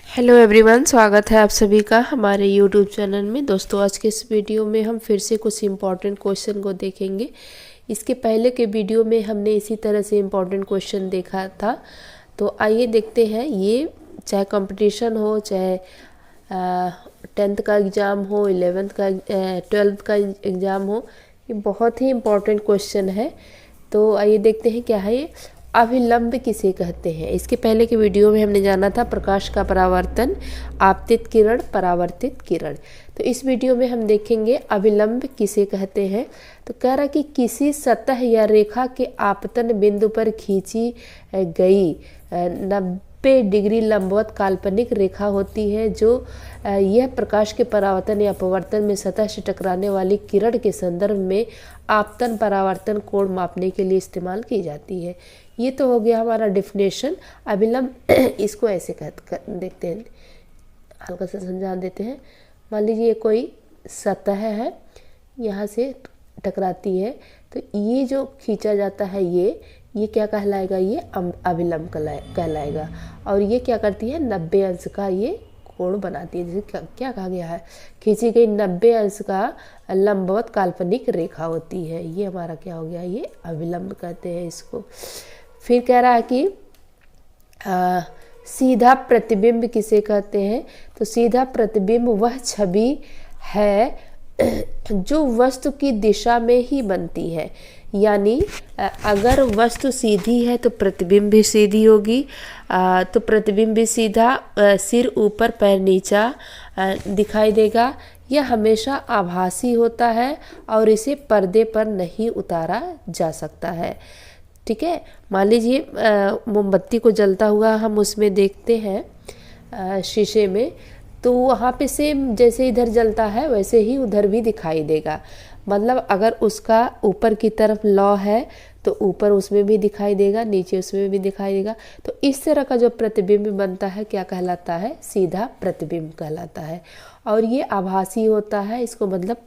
Hello everyone, स्वागत है आप सभी का हमारे यूट्यूब चैनल में। दोस्तों, आज के इस वीडियो में हम फिर से कुछ इम्पॉर्टेंट क्वेश्चन को देखेंगे। इसके पहले के वीडियो में हमने इसी तरह से इम्पॉर्टेंट क्वेश्चन देखा था, तो आइए देखते हैं। ये चाहे कंपटीशन हो, चाहे 10th का एग्ज़ाम हो, 11th का 12th का एग्ज़ाम हो, ये बहुत ही इम्पॉर्टेंट क्वेश्चन है। तो आइए देखते हैं क्या है ये। अभिलंब किसे कहते हैं? इसके पहले के वीडियो में हमने जाना था प्रकाश का परावर्तन, आपतित किरण, परावर्तित किरण। तो इस वीडियो में हम देखेंगे अभिलंब किसे कहते हैं। तो कह रहा कि किसी सतह या रेखा के आपतन बिंदु पर खींची गई 90 डिग्री लंबवत काल्पनिक रेखा होती है, जो यह प्रकाश के परावर्तन या अपवर्तन में सतह से टकराने वाली किरण के संदर्भ में आपतन परावर्तन कोण मापने के लिए इस्तेमाल की जाती है। ये तो हो गया हमारा डेफिनेशन। अभिलंब इसको ऐसे देखते हैं, हल्का सा समझा देते हैं। मान लीजिए कोई सतह है, यहाँ से टकराती है, तो ये जो खींचा जाता है ये क्या कहलाएगा? ये अभिलंब कहलाएगा। और ये क्या करती है? 90 अंश का ये कोण बनाती है। जैसे क्या कहा गया है? खींची गई 90 अंश का लंबवत काल्पनिक रेखा होती है। ये हमारा क्या हो गया? ये अभिलंब कहते हैं इसको। फिर कह रहा है कि सीधा प्रतिबिंब किसे कहते हैं? तो सीधा प्रतिबिंब वह छवि है जो वस्तु की दिशा में ही बनती है। यानी अगर वस्तु सीधी है तो प्रतिबिंब भी सीधी होगी। तो प्रतिबिंब भी सीधा, सिर ऊपर पैर नीचा दिखाई देगा। यह हमेशा आभासी होता है और इसे पर्दे पर नहीं उतारा जा सकता है। ठीक है, मान लीजिए मोमबत्ती को जलता हुआ हम उसमें देखते हैं शीशे में, तो वहाँ पे सेम जैसे इधर जलता है वैसे ही उधर भी दिखाई देगा। मतलब अगर उसका ऊपर की तरफ लौ है तो ऊपर उसमें भी दिखाई देगा, नीचे उसमें भी दिखाई देगा। तो इस तरह का जो प्रतिबिंब बनता है क्या कहलाता है? सीधा प्रतिबिंब कहलाता है। और ये आभासी होता है, इसको मतलब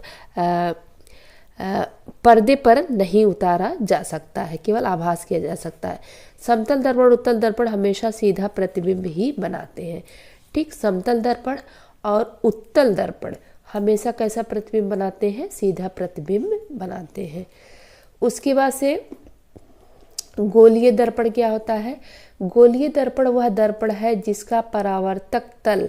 पर्दे पर नहीं उतारा जा सकता है, केवल आभास किया जा सकता है। समतल दर्पण, उत्तल दर्पण हमेशा सीधा प्रतिबिंब ही बनाते हैं। ठीक, समतल दर्पण और उत्तल दर्पण हमेशा कैसा प्रतिबिंब बनाते हैं? सीधा प्रतिबिंब बनाते हैं। उसके बाद से गोलीय दर्पण क्या होता है? गोलीय दर्पण वह दर्पण है जिसका परावर्तक तल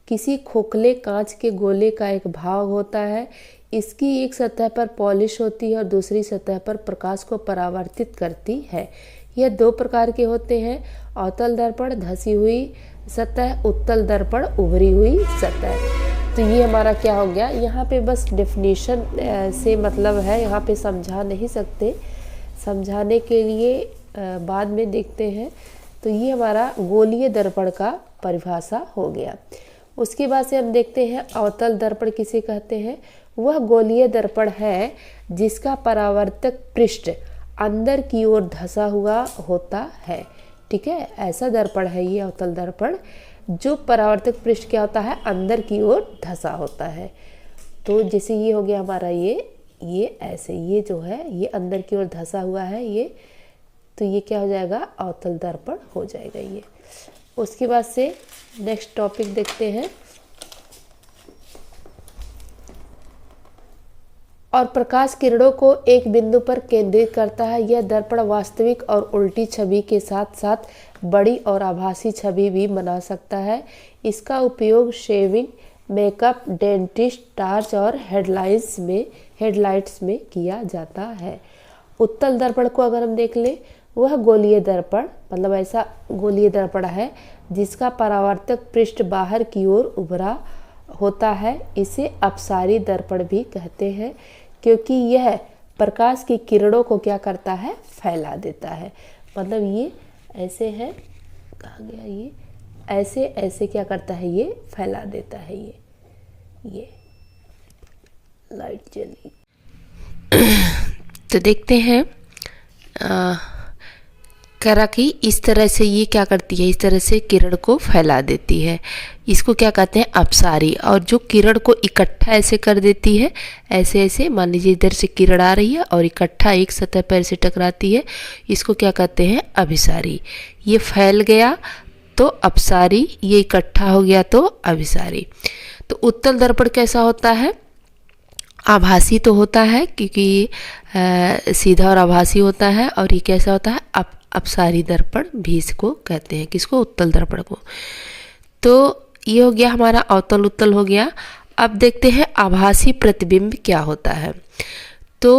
किसी खोखले कांच के गोले का एक भाग होता है। इसकी एक सतह पर पॉलिश होती है और दूसरी सतह पर प्रकाश को परावर्तित करती है। यह दो प्रकार के होते हैं, अवतल दर्पण धसी हुई सतह, उत्तल दर्पण उभरी हुई सतह। तो ये हमारा क्या हो गया? यहाँ पे बस डेफिनेशन से मतलब है, यहाँ पे समझा नहीं सकते, समझाने के लिए बाद में देखते हैं। तो ये हमारा गोलीय दर्पण का परिभाषा हो गया। उसके बाद से हम देखते हैं अवतल दर्पण किसे कहते हैं। वह गोलीय दर्पण है जिसका परावर्तक पृष्ठ अंदर की ओर धंसा हुआ होता है। ठीक है, ऐसा दर्पण है ये अवतल दर्पण, जो परावर्तक पृष्ठ क्या होता है? अंदर की ओर धंसा होता है। तो जैसे ये हो गया हमारा ये ऐसे, ये जो है ये अंदर की ओर धंसा हुआ है ये, तो ये क्या हो जाएगा? अवतल दर्पण हो जाएगा ये। उसके बाद से नेक्स्ट टॉपिक देखते हैं। और प्रकाश किरणों को एक बिंदु पर केंद्रित करता है। यह दर्पण वास्तविक और उल्टी छवि के साथ साथ बड़ी और आभासी छवि भी बना सकता है। इसका उपयोग शेविंग, मेकअप, डेंटिस्ट, टार्च और हेडलाइट्स में किया जाता है। उत्तल दर्पण को अगर हम देख लें, वह गोलीय दर्पण, मतलब ऐसा गोलीय दर्पण है जिसका परावर्तक पृष्ठ बाहर की ओर उभरा होता है। इसे अपसारी दर्पण भी कहते हैं, क्योंकि यह प्रकाश की किरणों को क्या करता है? फैला देता है। मतलब ये ऐसे है, कहाँ गया ये? ऐसे ऐसे क्या करता है? ये फैला देता है। ये लाइट जली। तो देखते हैं करा कि इस तरह से ये क्या करती है? इस तरह से किरण को फैला देती है। इसको क्या कहते हैं? अपसारी। और जो किरण को इकट्ठा ऐसे कर देती है, ऐसे ऐसे, मान लीजिए इधर से किरण आ रही है और इकट्ठा एक सतह पर ऐसे टकराती है, इसको क्या कहते हैं? अभिसारी। ये फैल गया तो अपसारी, ये इकट्ठा हो गया तो अभिसारी। तो उत्तल दर्पण कैसा होता है? आभासी तो होता है क्योंकि सीधा और आभासी होता है। और ये कैसा होता है? अपसारी दर्पण भी इसको कहते हैं। किसको? उत्तल दर्पण को। तो ये हो गया हमारा अवतल उत्तल हो गया। अब देखते हैं आभासी प्रतिबिंब क्या होता है। तो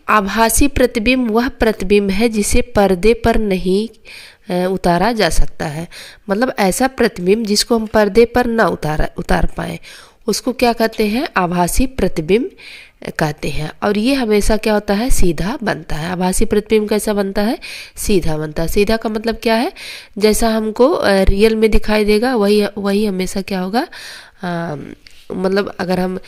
आभासी प्रतिबिंब वह प्रतिबिंब है जिसे पर्दे पर नहीं उतारा जा सकता है। मतलब ऐसा प्रतिबिंब जिसको हम पर्दे पर ना उतार पाए, उसको क्या कहते हैं? आभासी प्रतिबिंब कहते हैं। और ये हमेशा क्या होता है? सीधा बनता है। आभासी प्रतिबिंब कैसा बनता है? सीधा बनता है। सीधा का मतलब क्या है? जैसा हमको रियल में दिखाई देगा वही हमेशा क्या होगा? मतलब अगर हम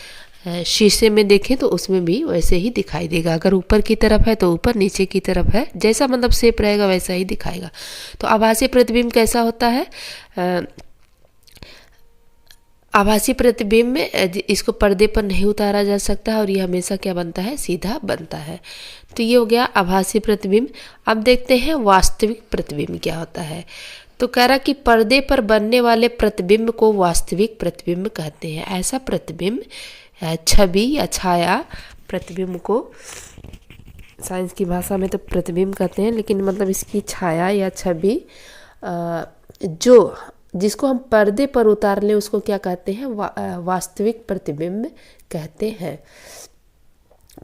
शीशे में देखें तो उसमें भी वैसे ही दिखाई देगा। अगर ऊपर की तरफ है तो ऊपर, नीचे की तरफ है, जैसा मतलब शेप रहेगा वैसा ही दिखाएगा। तो आभासी प्रतिबिंब कैसा होता है? आभासी प्रतिबिंब में इसको पर्दे पर नहीं उतारा जा सकता है और ये हमेशा क्या बनता है? सीधा बनता है। तो ये हो गया आभासी प्रतिबिंब। अब देखते हैं वास्तविक प्रतिबिंब क्या होता है। तो कह रहा कि पर्दे पर बनने वाले प्रतिबिंब को वास्तविक प्रतिबिंब कहते हैं। ऐसा प्रतिबिंब, छवि या छाया प्रतिबिंब को साइंस की भाषा में तो प्रतिबिंब कहते हैं, लेकिन मतलब इसकी छाया या छवि जिसको हम पर्दे पर उतार लें उसको क्या कहते हैं? वास्तविक प्रतिबिंब कहते हैं।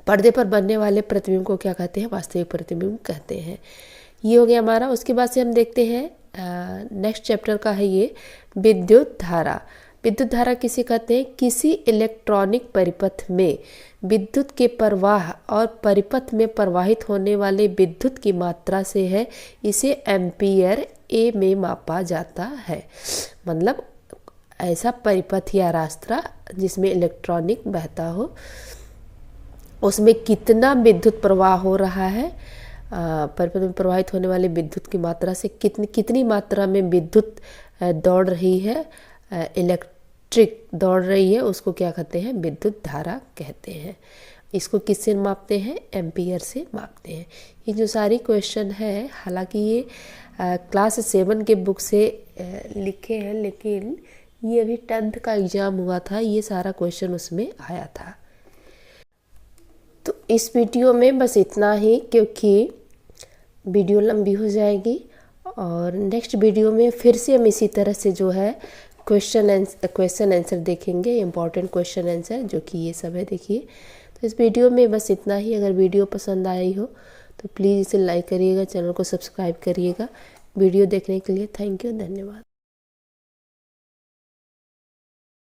पर्दे पर बनने वाले प्रतिबिंब को क्या कहते हैं? वास्तविक प्रतिबिंब कहते हैं। ये हो गया हमारा। उसके बाद से हम देखते हैं नेक्स्ट चैप्टर का है ये विद्युत धारा। विद्युत धारा किसे कहते हैं? किसी इलेक्ट्रॉनिक परिपथ में विद्युत के प्रवाह और परिपथ में प्रवाहित होने वाले विद्युत की मात्रा से है। इसे एम्पियर ए में मापा जाता है। मतलब ऐसा परिपथ या रास्ता जिसमें इलेक्ट्रॉनिक बहता हो, उसमें कितना विद्युत प्रवाह हो रहा है, परिपथ में प्रवाहित होने वाले विद्युत की मात्रा से कितनी मात्रा में विद्युत दौड़ रही है, इलेक्ट्रिक दौड़ रही है, उसको क्या कहते हैं? विद्युत धारा कहते हैं। इसको किससे मापते हैं? एम्पियर से मापते हैं। ये जो सारी क्वेश्चन है, हालांकि ये क्लास 7 के बुक से लिखे हैं, लेकिन ये अभी 10th का एग्ज़ाम हुआ था, ये सारा क्वेश्चन उसमें आया था। तो इस वीडियो में बस इतना ही, क्योंकि वीडियो लंबी हो जाएगी। और नेक्स्ट वीडियो में फिर से हम इसी तरह से जो है क्वेश्चन आंसर देखेंगे, इम्पॉर्टेंट क्वेश्चन आंसर, जो कि ये सब है। देखिए, तो इस वीडियो में बस इतना ही। अगर वीडियो पसंद आई हो तो प्लीज़ इसे लाइक करिएगा, चैनल को सब्सक्राइब करिएगा। वीडियो देखने के लिए थैंक यू, धन्यवाद।